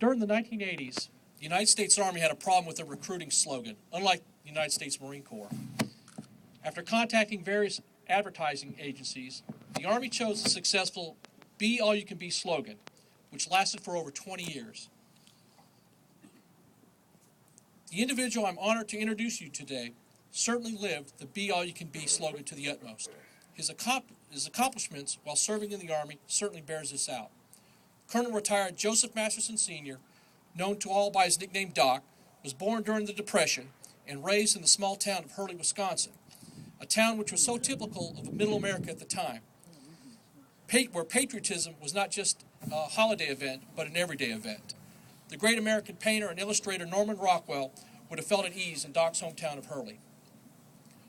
During the 1980s, the United States Army had a problem with their recruiting slogan, unlike the United States Marine Corps. After contacting various advertising agencies, the Army chose the successful Be All You Can Be slogan, which lasted for over 20 years. The individual I'm honored to introduce you today certainly lived the Be All You Can Be slogan to the utmost. His accomplishments while serving in the Army certainly bears this out. Colonel retired Joseph Masterson Sr., known to all by his nickname Doc, was born during the Depression and raised in the small town of Hurley, Wisconsin, a town which was so typical of Middle America at the time, where patriotism was not just a holiday event, but an everyday event. The great American painter and illustrator Norman Rockwell would have felt at ease in Doc's hometown of Hurley.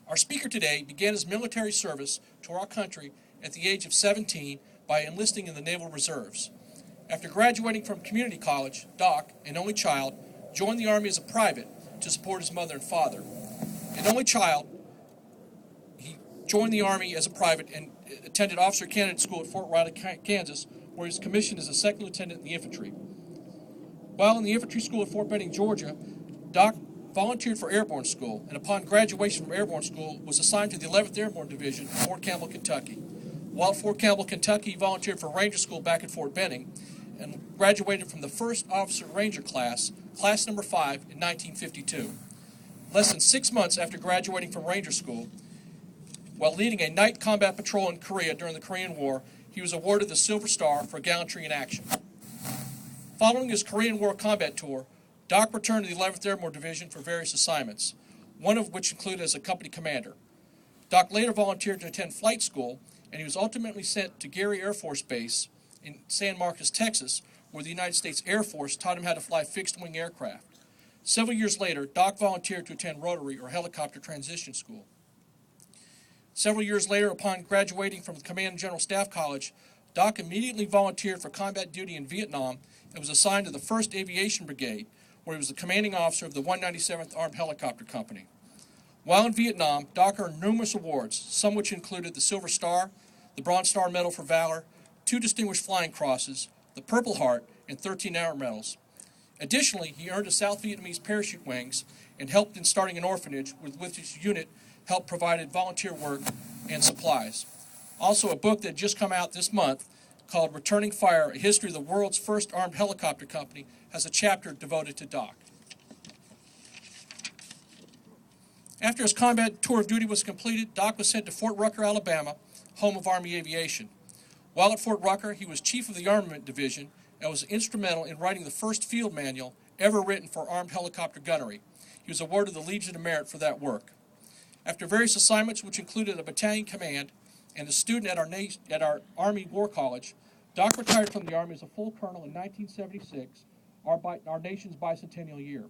Our speaker today began his military service to our country at the age of 17 by enlisting in the Naval Reserves. After graduating from community college, Doc, an only child, joined the Army as a private to support his mother and father. An only child, he joined the Army as a private and attended Officer Candidate School at Fort Riley, Kansas, where he was commissioned as a second lieutenant in the infantry. While in the infantry school at Fort Benning, Georgia, Doc volunteered for airborne school, and upon graduation from airborne school was assigned to the 11th Airborne Division at Fort Campbell, Kentucky. While at Fort Campbell, Kentucky, he volunteered for Ranger School back at Fort Benning and graduated from the 1st Officer Ranger class, class number 5, in 1952. Less than 6 months after graduating from Ranger School, while leading a night combat patrol in Korea during the Korean War, he was awarded the Silver Star for gallantry in action. Following his Korean War combat tour, Doc returned to the 11th Airborne Division for various assignments, one of which included as a company commander. Doc later volunteered to attend flight school, and he was ultimately sent to Gary Air Force Base in San Marcos, Texas, where the United States Air Force taught him how to fly fixed-wing aircraft. Several years later, Doc volunteered to attend Rotary or Helicopter Transition School. Several years later, upon graduating from the Command and General Staff College, Doc immediately volunteered for combat duty in Vietnam and was assigned to the 1st Aviation Brigade, where he was the commanding officer of the 197th Armed Helicopter Company. While in Vietnam, Doc earned numerous awards, some which included the Silver Star, the Bronze Star Medal for Valor, 2 Distinguished Flying Crosses, the Purple Heart, and 13 Air Medals. Additionally, he earned a South Vietnamese parachute wings and helped in starting an orphanage with which his unit helped provided volunteer work and supplies. Also, a book that just come out this month called Returning Fire, A History of the World's First Armed Helicopter Company, has a chapter devoted to Doc. After his combat tour of duty was completed, Doc was sent to Fort Rucker, Alabama, home of Army Aviation. While at Fort Rucker, he was chief of the Armament Division and was instrumental in writing the first field manual ever written for armed helicopter gunnery. He was awarded the Legion of Merit for that work. After various assignments, which included a battalion command and a student at our Army War College, Doc retired from the Army as a full colonel in 1976, our nation's bicentennial year.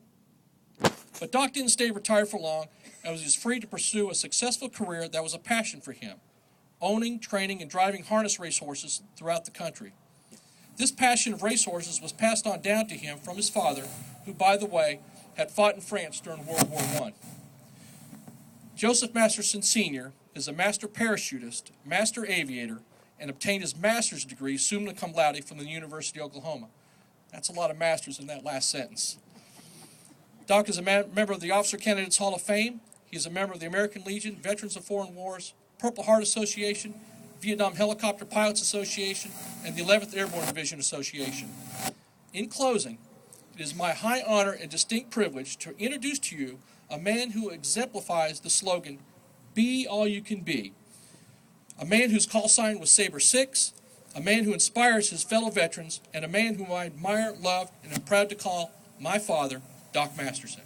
But Doc didn't stay retired for long and was free to pursue a successful career that was a passion for him, owning, training, and driving harness racehorses throughout the country. This passion of racehorses was passed on down to him from his father, who, by the way, had fought in France during World War I. Joseph Masterson Sr. is a master parachutist, master aviator, and obtained his master's degree summa cum laude from the University of Oklahoma. That's a lot of masters in that last sentence. Doc is a member of the Officer Candidates Hall of Fame. He is a member of the American Legion, Veterans of Foreign Wars, Purple Heart Association, Vietnam Helicopter Pilots Association, and the 11th Airborne Division Association. In closing, it is my high honor and distinct privilege to introduce to you a man who exemplifies the slogan, Be All You Can Be. A man whose call sign was Sabre 6, a man who inspires his fellow veterans, and a man whom I admire, love, and am proud to call my father, Doc Masterson.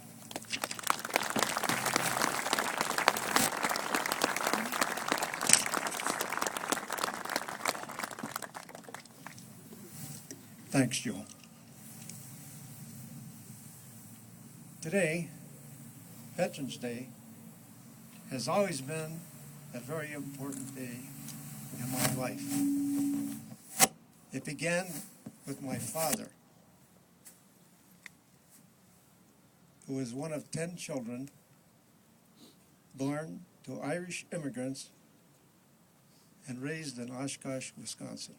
Thanks, Joe. Today, Veterans Day, has always been a very important day in my life. It began with my father, who was one of 10 children born to Irish immigrants and raised in Oshkosh, Wisconsin.